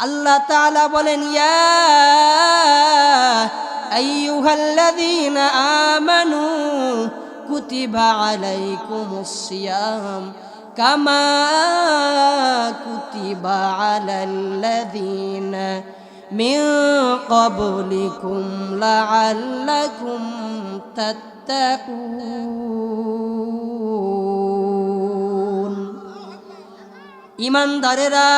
আল্লাহ তাআলা বলেন, ইয়া আইয়ুহাল্লাযীনা আমানু কুতিবা আলাইকুমুস সিয়াম কামা কুতিবা আলাল্লাযীনা মিন ক্বাবলিকুম লাআল্লাকুম তাত্তাকুন। ঈমানদারেরা,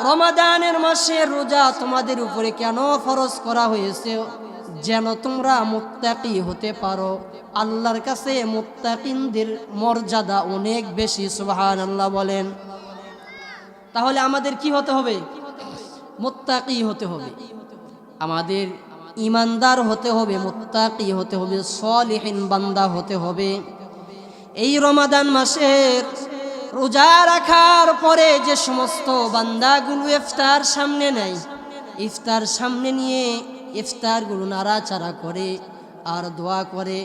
রমাদানের মাসে রোজা তোমাদের উপরে কেন ফরজ করা হয়েছে? যেন তোমরা মুত্তাকি হতে পারো। আল্লাহর কাছে মুত্তাকিনদের মর্যাদা অনেক বেশি। সুবহানাল্লাহ বলেন। তাহলে আমাদের কি হতে হবে? মুত্তাকি হতে হবে। আমাদের ঈমানদার হতে হবে, মুত্তাকি হতে হবে, সলিহিন বান্দা হতে হবে। এই রমাদান মাসের রোজা রাখার পরে যে সমস্ত বান্দাগুলো ইফতার সামনে নেয়, ইফতার সামনে নিয়ে ইফতারগুলো নাড়াচাড়া করে আর দোয়া করে,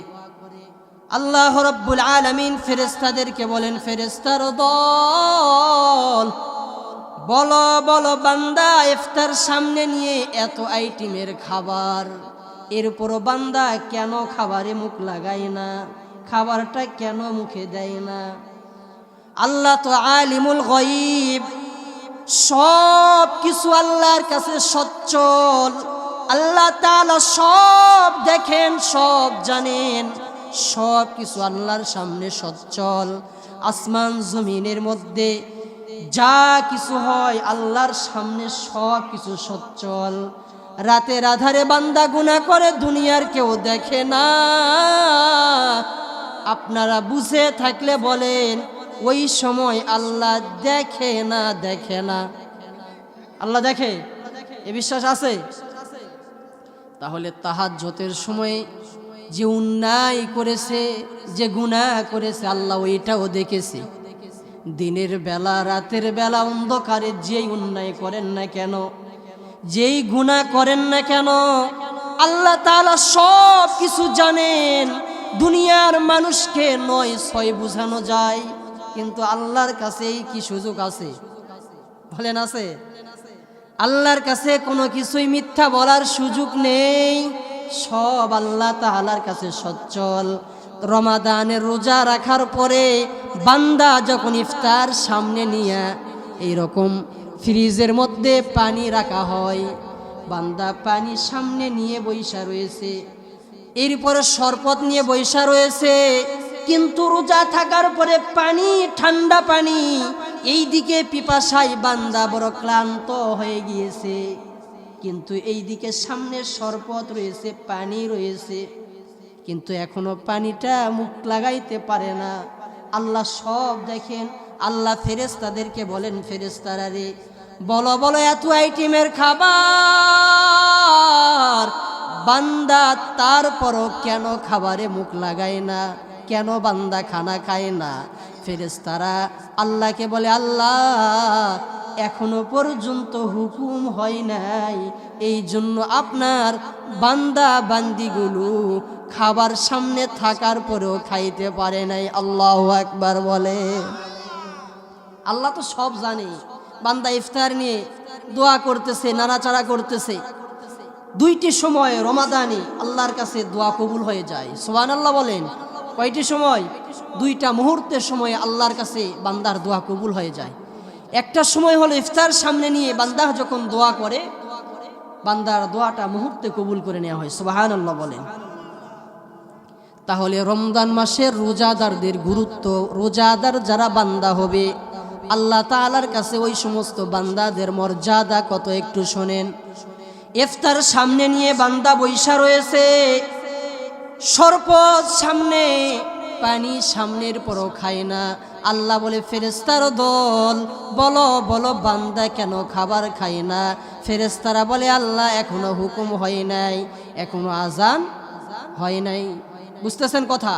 আল্লাহ রাব্বুল আলামিন ফেরেশতাদেরকে বলেন, ফেরেশতার দল, বলো বলো বান্দা ইফতার সামনে নিয়ে এত আইটেমের খাবার, এরপরও বান্দা কেন খাবারে মুখ লাগায় না? খাবারটা কেন মুখে দেয় না? আল্লাহ তো আলিমুল গায়ব, সব কিছু আল্লাহর কাছে সচ্ছল। আল্লাহ তাআলা সব দেখেন, সব জানেন, সব কিছু আল্লাহর সামনে সচ্ছল। আসমান জমিনের মধ্যে যা কিছু হয় আল্লাহর সামনে সব কিছু সচ্ছল। রাতের আধারে বান্দা গুনাহ করে, দুনিয়ার কেউ দেখে না। আপনারা বুঝে থাকলে বলেন, ওই সময় আল্লাহ দেখে না? দেখে না? আল্লাহ দেখে, এ বিশ্বাস আছে? তাহলে তাহাজ্জুদের সময় যে অন্যায় করেছে, যে গুনাহ করেছে, আল্লাহ ওইটাও দেখেছে। দিনের বেলা, রাতের বেলা, অন্ধকারে যেই অন্যায় করেন না কেন, যেই গুনাহ করেন না কেন, আল্লাহ তাআলা সব কিছু জানেন। দুনিয়ার মানুষকে ৯-৬ বুঝানো যায়, কিন্তু আল্লাহর কাছে কি সুযোগ আছে? বলেন, আছে? আল্লাহর কাছে কোনো কিছুই মিথ্যা বলার সুযোগ নেই। সব আল্লাহ তাআলার কাছে সচ্ছল। রমাদানের রোজা রাখার পরে বান্দা যখন ইফতার সামনে নিয়ে এইরকম ফ্রিজের মধ্যে পানি রাখা হয়, বান্দা পানি সামনে নিয়ে বইসা রয়েছে, এরপরে শরবত নিয়ে বইসা রয়েছে, কিন্তু রোজা থাকার পরে পানি, ঠান্ডা পানি, এই দিকে পিপাসায় বান্দা বড় ক্লান্ত হয়ে গিয়েছে, কিন্তু এই দিকে সামনে শরবত রয়েছে, পানি রয়েছে, কিন্তু এখনো পানিটা মুখ লাগাইতে পারে না। আল্লাহ সব দেখেন। আল্লাহ ফেরেশতাদেরকে বলেন, ফেরেশতারা রে, বলো বলো এত আইটেমের খাবার, বান্দা তারপরও কেন খাবারে মুখ লাগায় না? কেন বান্দা খানা খায় না? ফেরেশতারা আল্লাহকে বলে, আল্লাহ এখনো পর্যন্ত হুকুম হয় নাই, এই জন্য আপনার বান্দা বান্দিগুলো খাবার সামনে থাকার পরেও খাইতে পারে নাই। আল্লাহু আকবার বলে। আল্লাহ তো সব জানে। বান্দা ইফতার নিয়ে দোয়া করতেছে, নাড়াচাড়া করতেছে। দুইটি সময় রমাদানে আল্লাহর কাছে দোয়া কবুল হয়ে যায়। সুবহানাল্লাহ বলেন। কয়টি সময়? দুইটা মুহূর্তের সময় আল্লাহর কাছে বান্দার দোয়া কবুল হয়ে যায়। একটা সময় হলো ইফতার সামনে নিয়ে বান্দা যখন দোয়া করে, বান্দার দোয়াটা মুহূর্তে কবুল করে নেওয়া হয়। সুবহানাল্লাহ বলেন। তাহলে রমজান মাসের রোজাদারদের গুরুত্ব, রোজাদার যারা বান্দা হবে আল্লাহ তাআলার কাছে ওই সমস্ত বান্দাদের মর্যাদা কত একটু শোনেন। ইফতার সামনে নিয়ে বান্দা বৈশা রয়েছে, শরবত সামনে, পানি সামনের পরও খায় না। আল্লাহ বলে, ফেরেশতার দল, বলো বলো বান্দা কেন খাবার খায় না? ফেরেশতারা বলে, আল্লাহ এখনো হুকুম হয় নাই, এখনো আজান হয় নাই। বুঝতেছেন কথা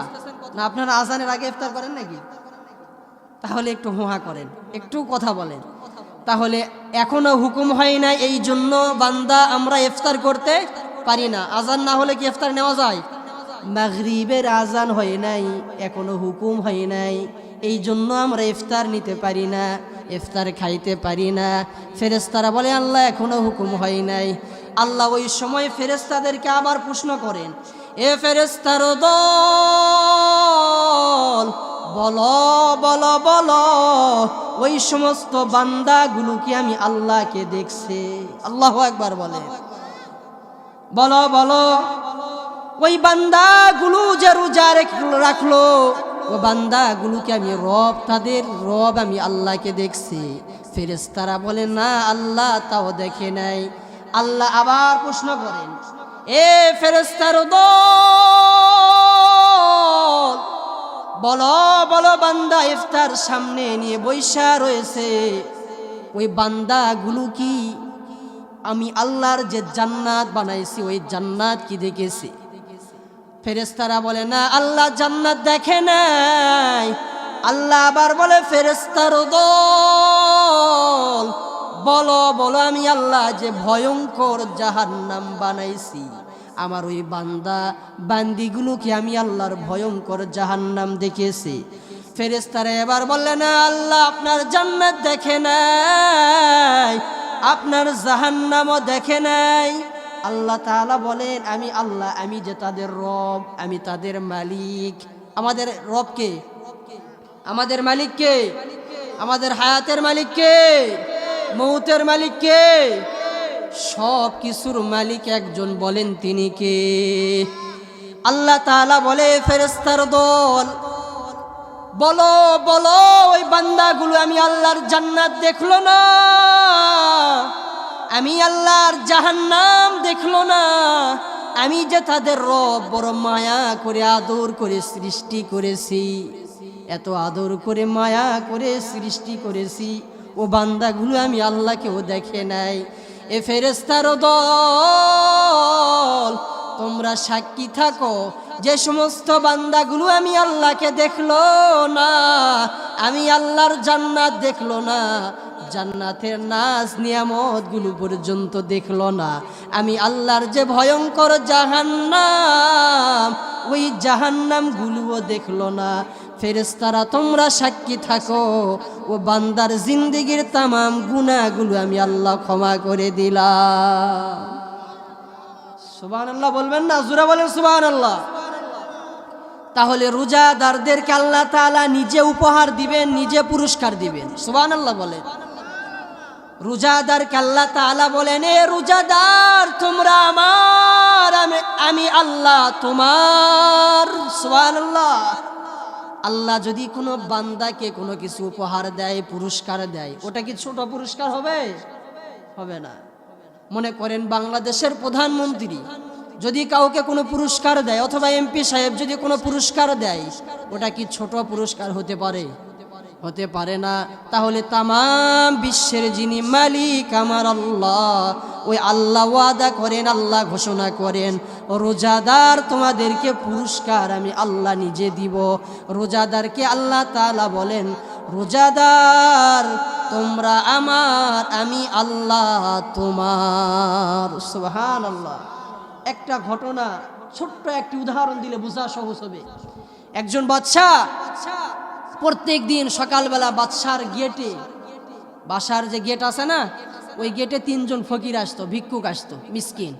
না? আপনারা আজানের আগে ইফতার করেন নাকি? তাহলে একটু হুহা করেন, একটু কথা বলেন। তাহলে এখনো হুকুম হয় নাই, এই জন্য বান্দা আমরা ইফতার করতে পারি না। আজান না হলে কি ইফতার নেওয়া যায়? মাগরিবের আজান হয় নাই, এখনো হুকুম হয় নাই, এই জন্য আমরা ইফতার নিতে পারি না, ইফতার খাইতে পারি না। ফেরেশতারা বলে আল্লাহ এখনো হুকুম হয় নাই। আল্লাহ ওই সময় ফেরেশতাদেরকে আবার প্রশ্ন করেন, এ ফেরেশতার দল, বলো বলো বলো, ওই সমস্ত বান্দাগুলো কি আমি আল্লাহকে দেখছে? আল্লাহু আকবার বলে, বলো বলো, ওই বান্দাগুলো যে রোজা রাখলো, ও বান্দাগুলোকে আমি রব, তাদের রব আমি আল্লাহকে দেখছি। ফেরেশতারা বলে না, আল্লাহ তাও দেখে নাই। আল্লাহ আবার প্রশ্ন করেন, এ ফেরেশতার দল, বলো বলো, বান্দা ইফতার সামনে নিয়ে বৈশা রয়েছে, ওই বান্দাগুলো কি আমি আল্লাহর যে জান্নাত বানাইছি ওই জান্নাত কি দেখেছি? ফেরেশতারা বলে না, আল্লাহ জান্নাত দেখে নাই। আল্লাহ আবার বলে, ফেরেশতার দল, বলো বলো, আমি আল্লাহ যে ভয়ঙ্কর জাহান্নাম বানাইছি, আমার ওই বান্দা বান্দিগুলোকে আমি আল্লাহর ভয়ঙ্কর জাহান্নাম দেখেছি। ফেরেশতারা এবার বললেন, না আল্লাহ আপনার জান্নাত দেখে নাই, আপনার জাহান্নামও দেখে নাই। আল্লাহ তাআলা বলেন, আমি আল্লাহ, আমি যে তাদের রব, আমি তাদের মালিক। আমাদের রব কে? আমাদের মালিক কে? আমাদের হায়াতের মালিক কে? মৌতের মালিক কে? সব কিছুর মালিক একজন, বলেন তিনি কে? আল্লাহ তাআলা বলে, ফেরেশতার দল, বলো বলো, ওই বান্দাগুলো আমি আল্লাহর জান্নাত দেখলো না, আমি আল্লাহর জাহান্নাম দেখলো না। আমি যে তাদের রব, বড় মায়া করে আদর করে সৃষ্টি করেছি, এত আদর করে মায়া করে সৃষ্টি করেছি, ও বান্দাগুলো আমি আল্লাহকেও দেখে নাই। এ ফেরেশতার দল, তোমরা সাক্ষী থাকো, যে সমস্ত বান্দাগুলো আমি আল্লাহকে দেখলো না, আমি আল্লাহর জান্নাত দেখলো না, জান্নাতের নাজ নিয়ামত গুলো পর্যন্ত দেখলো না, আমি আল্লাহর যে ভয়ঙ্কর জাহান্নাম, ওই জাহান্নাম গুলোও দেখলো না। ফেরেশতারা তোমরা সাক্ষী থাকো, ও বান্দার জিন্দেগীর তামাম গুনাহগুলো আমি আল্লাহ ক্ষমা করে দিলাম। সুবহানাল্লাহ বলবেন না? জোরে বলেন সুবহানাল্লাহ। তাহলে রোজাদারদেরকে আল্লাহ তাআলা নিজে উপহার দিবেন, নিজে পুরস্কার দিবেন। সুবহানাল্লাহ বলেন। রোজাদারকে আল্লাহ তাআলা বলেন, এ রোজাদার তোমরা আমার, আমি আল্লাহ তোমার। সুবহানাল্লাহ। আল্লাহ যদি কোনো বান্দাকে কোনো কিছু উপহার দেয়, পুরস্কার দেয়, ওটা কি ছোট পুরস্কার হবে? হবে না। মনে করেন বাংলাদেশের প্রধানমন্ত্রী যদি কাউকে কোনো পুরস্কার দেয়, অথবা এমপি সাহেব যদি কোনো পুরস্কার দেয়, ওটা কি ছোট পুরস্কার হতে পারে? হতে পারে না। তাহলে তামাম বিশ্বের যিনি মালিক আমার আল্লাহ, ওই আল্লাহ ওয়াদা করেন, আল্লাহ ঘোষণা করেন, রোজাদার তোমাদেরকে পুরস্কার আমি আল্লাহ নিজে দিব। রোজাদারকে আল্লাহ তাআলা বলেন, রোজাদার তোমরা আমার, আমি আল্লাহ তোমার। সুবহানাল্লাহ। একটা ঘটনা, ছোট্ট একটি উদাহরণ দিলে বোঝা সহজ হবে। একজন বাদশা প্রত্যেক দিন সকালবেলা বাদশার গেটে, বাসার যে গেট আছে না, ওই গেটে 3 জন ফকির আসতো, ভিক্ষুক আসতো, মিসকিন।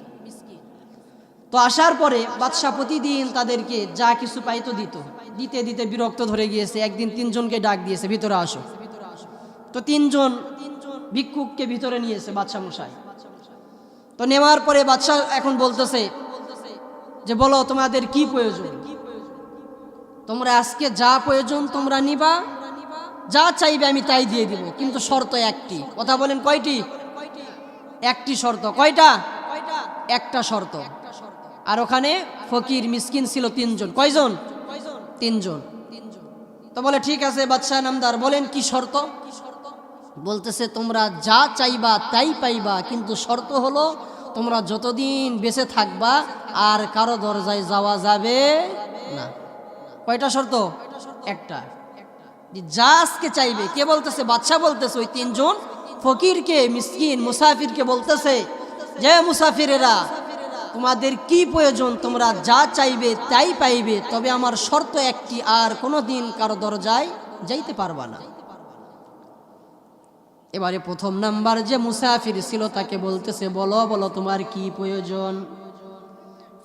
তো আসার পরে বাদশা প্রতিদিন তাদেরকে যা কিছু পাইতো দিত, দিতে দিতে বিরক্ত ধরে গিয়েছে। একদিন 3 জনকে ডাক দিয়েছে, ভিতরে আসো। তো 3 জন ভিক্ষুককে ভিতরে নিয়েছে বাদশা মশাই। তো নেওয়ার পরে বাদশা এখন বলতেছে যে, বলো তোমাদের কি প্রয়োজন? তোমরা আজকে যা প্রয়োজন তোমরা নিবা, যা চাইবে আমি তাই দিয়ে দিব, কিন্তু শর্ত একটি। কথা বলেন কয়টি? একটি শর্ত। কয়টা? একটা শর্ত। আর ওখানে ফকির মিসকিন ছিল 3 জন। কয়জন? 3 জন। তো বলে ঠিক আছে বাদশাহ নামদার, বলেন কি শর্ত? বলতেছে, তোমরা যা চাইবা তাই পাইবা, কিন্তু শর্ত হলো তোমরা যতদিন বেঁচে থাকবা আর কারো দরজায় যাওয়া যাবে না। কয়টা শর্ত? একটা। যা আজকে চাইবে। কে বলতেছে? বাদশাহ বলতেছে ওই 3 জন ফকিরকে, মিসকিন মুসাফিরকে বলতেছে, যে মুসাফিরেরা তোমাদের কি প্রয়োজন, তোমরা যা চাইবে তাই পাইবে, তবে আমার শর্ত একটি, আর কোনোদিন কারো দরজায় যাইতে পারবা না। এবারে প্রথম নাম্বার যে মুসাফির ছিল তাকে বলতেছে, বলো বলো তোমার কি প্রয়োজন।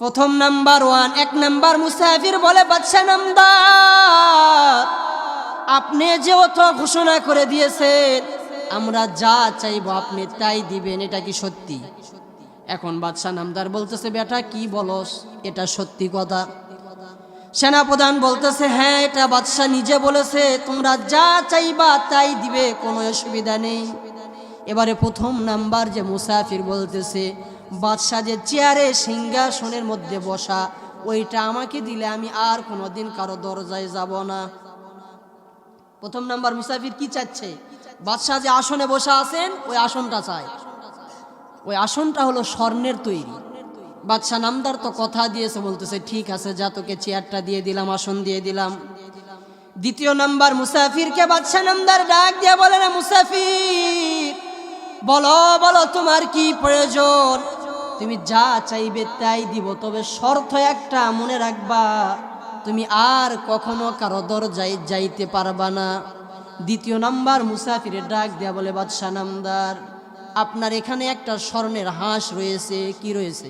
প্রথম নাম্বার 1, 1 নাম্বার মুসাফির বলে, বাদশা নামদার, আপনি যে অত ঘোষণা করে দিয়েছেন আমরা যা চাইবো আপনি তাই দিবেন, এটা কি সত্যি? এখন বাদশা নামদার বলতেছে, বেটা কি বলস, এটা সত্যি কথা। সেনাপ্রধান বলতেছে, হ্যাঁ এটা বাদশা নিজে বলেছে, তোমরা যা চাইবা তাই দিবে, কোনো অসুবিধা নেই। এবারে প্রথম নাম্বার যে মুসাফির বলতেছে, বাদশা যে চেয়ারে সিংহাসনের মধ্যে বসা ওইটা আমাকে দিলে আমি আর কোনোদিন কারো দরজায় যাব না। প্রথম নাম্বার মুসাফির কি চাচ্ছে? বাদশা যে আসনে বসা আছেন ওই আসনটা চায়। ওই আসনটা হলো স্বর্ণের তৈরি। বাদশা নামদার তো কথা দিয়েছে, বলতেছে ঠিক আছে, যা তোকে চেয়ারটা দিয়ে দিলাম, আসন দিয়ে দিলাম। দ্বিতীয় নাম্বার মুসাফিরকে বাদশা নামদার ডাক দিয়ে বলে, না মুসাফির, বলো বলো তোমার কি প্রয়োজন, তুমি যা চাইবে তাই দিব, তবে শর্ত একটা মনে রাখবা, তুমি আর কখনো কারো দরজায় যাইতে পারবা না। দ্বিতীয় নাম্বার মুসাফিরের ডাক দেয়া বলে, বাদশা নামদার, আপনার এখানে একটা স্বর্ণের হাঁস রয়েছে। কি রয়েছে?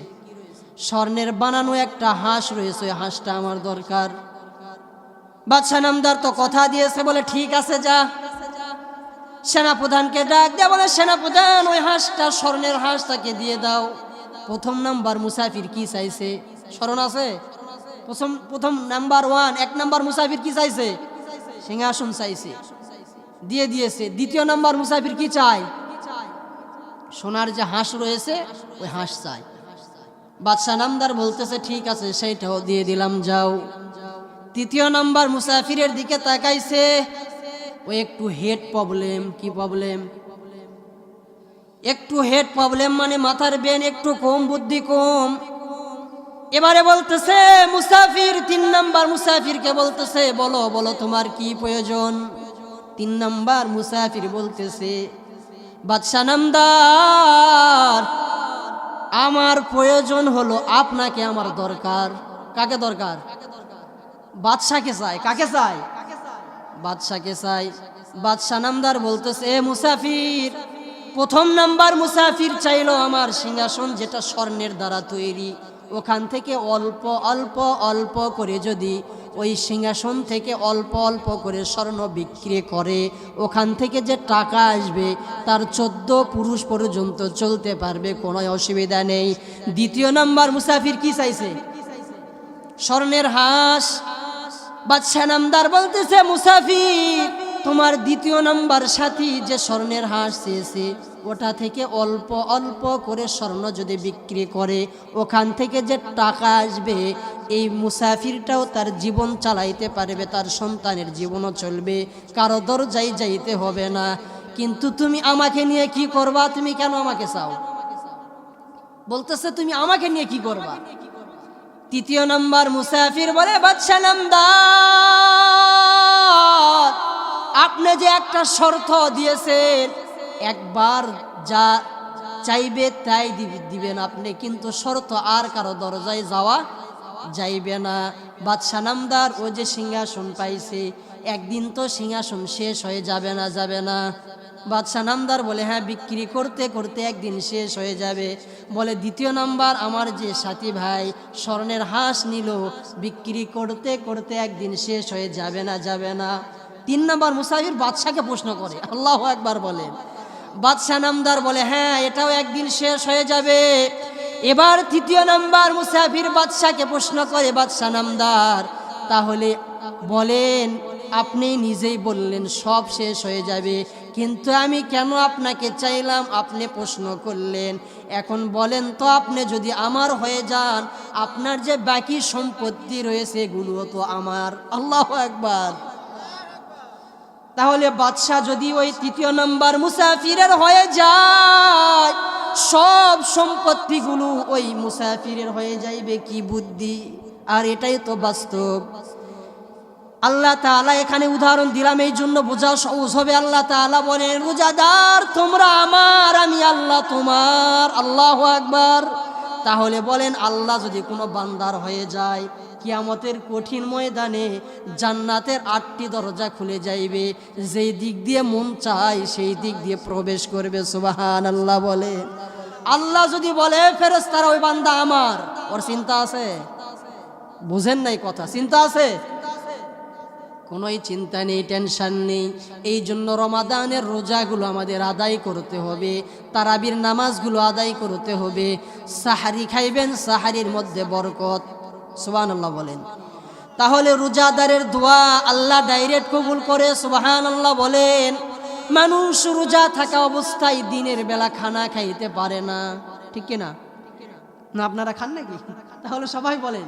স্বর্ণের বানানো একটা হাঁস রয়েছে, ওই হাঁসটা আমার দরকার। বাদশা নামদার তো কথা দিয়েছে, বলে ঠিক আছে যা। সেনাপ্রধানকে ডাক দেয়া বলে, সেনাপ্রধান ওই হাঁসটা, স্বর্ণের হাঁসটাকে দিয়ে দাও। প্রথম নাম্বার মুসাফির কি চাইছে? স্মরণ আছে? প্রথম নাম্বার 1, 1 নাম্বার মুসাফির কি চাইছে? সিংহাসন চাইছে, দিয়ে দিয়েছে। দ্বিতীয় নাম্বার মুসাফির কি চায়? সোনার যে হাঁস রয়েছে ওই হাঁস চায়। বাদশা নামদার বলতেছে ঠিক আছে, সেইটাও দিয়ে দিলাম, যাও। তৃতীয় নাম্বার মুসাফিরের দিকে তাকাইছে, ও একটু হেড প্রবলেম। কি প্রবলেম? একটু হেড প্রবলেম, মানে মাথার ব্রেন একটু কম, বুদ্ধি কম। এবারে বলতেছে মুসাফির, 3 নাম্বার মুসাফিরকে বলতেছে, বলো বলো তোমার কি প্রয়োজন। 3 নাম্বার মুসাফির বলতেছে, বাদশা নামদার, আমার প্রয়োজন হলো আপনাকে, আমার দরকার। কাকে দরকার? বাদশাকে চাই। কাকে চাই? বাদশাকে চাই। বাদশা নামদার বলতেছে, এ মুসাফির, প্রথম নাম্বার মুসাফির চাইলো আমার সিংহাসন যেটা স্বর্ণের দ্বারা তৈরি, ওখান থেকে অল্প অল্প অল্প করে যদি ওই সিংহাসন থেকে অল্প অল্প করে স্বর্ণ বিক্রি করে, ওখান থেকে যে টাকা আসবে তার 14 পুরুষ পর্যন্ত চলতে পারবে, কোনো অসুবিধা নেই। দ্বিতীয় নাম্বার মুসাফির কি চাইছে? স্বর্ণের হাঁস। বাদশা নামদার বলতেছে, মুসাফির, তোমার দ্বিতীয় নাম্বার সাথী যে স্বর্ণের হাঁস চেয়েছে, ওটা থেকে অল্প অল্প করে স্বর্ণ যদি বিক্রি করে, ওখান থেকে যে টাকা আসবে এই মুসাফিরটাও তার জীবন চালাইতে পারবে, তার সন্তানের জীবনও চলবে, কারো দরজায় যাইতে হবে না। কিন্তু তুমি আমাকে নিয়ে কি করবা? তুমি কেন আমাকে চাও? বলতেছে তুমি আমাকে নিয়ে কি করবা? তৃতীয় নাম্বার মুসাফির বলে, বাদশা নামদার, আপনি যে একটা শর্ত দিয়েছেন, একবার যা চাইবে তাই দিবেন আপনি, কিন্তু শর্ত আর কারো দরজায় যাওয়া যাইবে না। বাদশা নামদার ও যে সিংহাসন পাইছে, একদিন তো সিংহাসন শেষ হয়ে যাবে না? যাবে না? বাদশা নামদার বলে, হ্যাঁ বিক্রি করতে করতে একদিন শেষ হয়ে যাবে। বলে, দ্বিতীয় নাম্বার আমার যে সাথী ভাই স্বর্ণের হাঁস নিল, বিক্রি করতে করতে একদিন শেষ হয়ে যাবে না? যাবে না? 3 নাম্বার মুসাফির বাদশাকে প্রশ্ন করে। আল্লাহু আকবার বলেন। বাদশা নামদার বলে, হ্যাঁ এটাও একদিন শেষ হয়ে যাবে। এবার তৃতীয় নাম্বার মুসাফির বাদশাকে প্রশ্ন করে, বাদশা নামদার, তাহলে বলেন, আপনি নিজেই বললেন সব শেষ হয়ে যাবে, কিন্তু আমি কেন আপনাকে চাইলাম? আপনি প্রশ্ন করলেন, এখন বলেন তো, আপনি যদি আমার হয়ে যান, আপনার যে বাকি সম্পত্তি রয়েছে এগুলো তো আমার। আল্লাহু আকবার। তাহলে বাদশা যদি ওই তৃতীয় নাম্বার মুসাফিরের হয়ে যায়, সব সম্পত্তিগুলো ওই মুসাফিরের হয়ে যাইবে। কি বুদ্ধি! আর এটাই তো বাস্তব। আল্লাহ তাআলা এখানে উদাহরণ দিলাম এই জন্য বোঝা সহজ হবে। আল্লাহ তাআলা বলেন, রোজাদার তোমরা আমার, আমি আল্লাহ তোমার। আল্লাহু আকবার। তাহলে বলেন আল্লাহ যদি কোনো বান্দার হয়ে যায়, কিয়ামতের কঠিন ময়দানে জান্নাতের 8টি দরজা খুলে যাইবে, যেই দিক দিয়ে মন চায় সেই দিক দিয়ে প্রবেশ করবে। সুবহানাল্লাহ বলে। আল্লাহ যদি বলে ফেরেশতারা ওই বান্দা আমার, ওর চিন্তা আছে? বুঝেন নাই কথা? চিন্তা আছে? কোনোই চিন্তা নেই, টেনশন নেই। এই জন্য রমাদানের রোজাগুলো আমাদের আদায় করতে হবে, তারাবির নামাজগুলো আদায় করতে হবে। সাহারি খাইবেন, সাহারির মধ্যে বরকত। সুবহানাল্লাহ বলেন। তাহলে রোজাদারের দোয়া আল্লাহ ডাইরেক্ট কবুল করে। সুবহানাল্লাহ বলেন। মানুষ রোজা থাকা অবস্থায় দিনের বেলা খানা খাইতে পারে না, ঠিক কিনা? না আপনারা খান নাকি? তাহলে সবাই বলেন,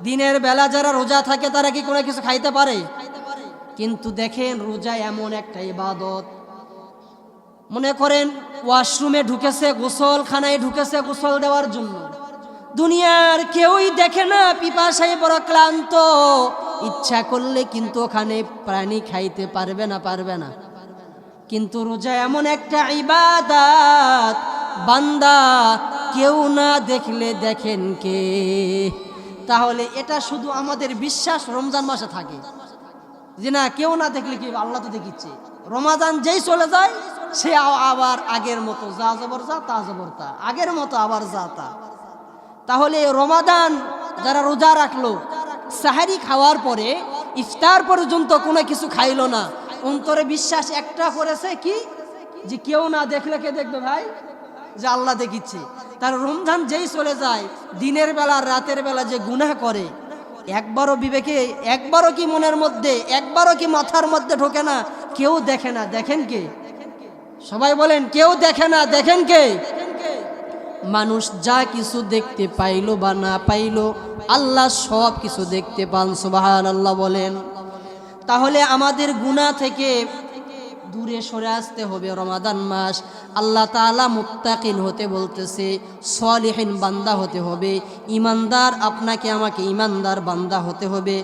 দিনের বেলা যারা রোজা থাকে তারা কি কোনো কিছু খাইতে পারে? কিন্তু দেখেন রোজা এমন একটা ইবাদত, মনে করেন ওয়াশরুমে ঢুকেছে, গোসলখানায় ঢুকেছে গোসল দেওয়ার জন্য, দুনিয়ার কেউই দেখে না, পিপাসায় বড় ক্লান্ত, ইচ্ছা করলে কিন্তু ওখানে পানি খাইতে পারবে না, পারবে না। কিন্তু রোজা এমন একটা ইবাদত, বান্দা কেউ না দেখলে দেখেন কে। তাহলে এটা শুধু আমাদের বিশ্বাস রমজান মাসে থাকে যে না, কেউ না দেখলে কি, আল্লাহ তো দেখিচ্ছে। রমাদান যেই চলে যায় সে আবার আগের মতো, যা জবর যা, তা জবর তা, আগের মতো আবার যা তা। তাহলে রমাদান যারা রোজা রাখলো, সাহারি খাওয়ার পরে ইফতার পর্যন্ত কোনো কিছু খাইলো না, অন্তরে বিশ্বাস একটা করেছে কি, যে কেউ না দেখলে কে দেখবে ভাই, যে আল্লাহ দেখিচ্ছে। তার রমজান যেই চলে যায়, দিনের বেলা রাতের বেলা যে গুনাহ করে, একবারও বিবেকে, একবারও কি মনের মধ্যে, একবারও কি মাথার মধ্যে ঢোকে না, কেউ দেখে না, দেখেন কে? সবাই বলেন, কেউ দেখে না, দেখেন কে? মানুষ যা কিছু দেখতে পাইলো বা না পাইলো, আল্লাহ সব কিছু দেখতে পান। সুবহানাল্লাহ বলেন। তাহলে আমাদের গুনাহ থেকে দূরে সরে আসতে হবে। রমাদান মাস আল্লাহ তাআলা মুত্তাকিন হতে বলতেছে, সলিহিন বান্দা হতে হবে, ইমানদার, আপনাকে আমাকে ইমানদার বান্দা হতে হবে।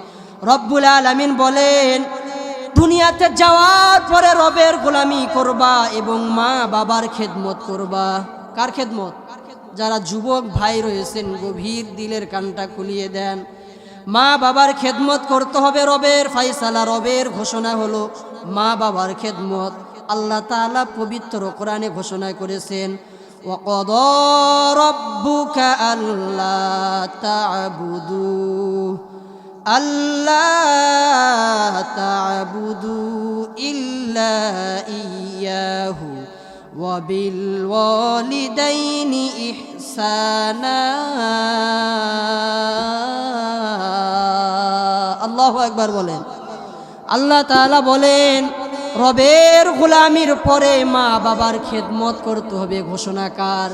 রব্বুল আলামিন বলেন, দুনিয়াতে যাওয়ার পরে রবের গোলামি করবা এবং মা বাবার খেদমত করবা। কার খেদমত? যারা যুবক ভাই রয়েছেন গভীর দিলের কানটা খুলিয়ে দেন। মা বাবার খেদমত করতে হবে। রবের ফায়সালা, রবের ঘোষণা হলো মা বাবার খেদমত। আল্লাহ তাআলা পবিত্র কোরআনে ঘোষণা করেছেন, ওয়াকাদা রাব্বুকা আল্লা তা'বুদু ইল্লা ইয়্যাহু ওয়া বিল ওয়ালিদাইনি ইহসানা। আল্লাহু আকবার বলেন। আল্লাহ তাআলা বলেন, রবের গোলামির পরে মা বাবার খেদমত করতে হবে। ঘোষণাকার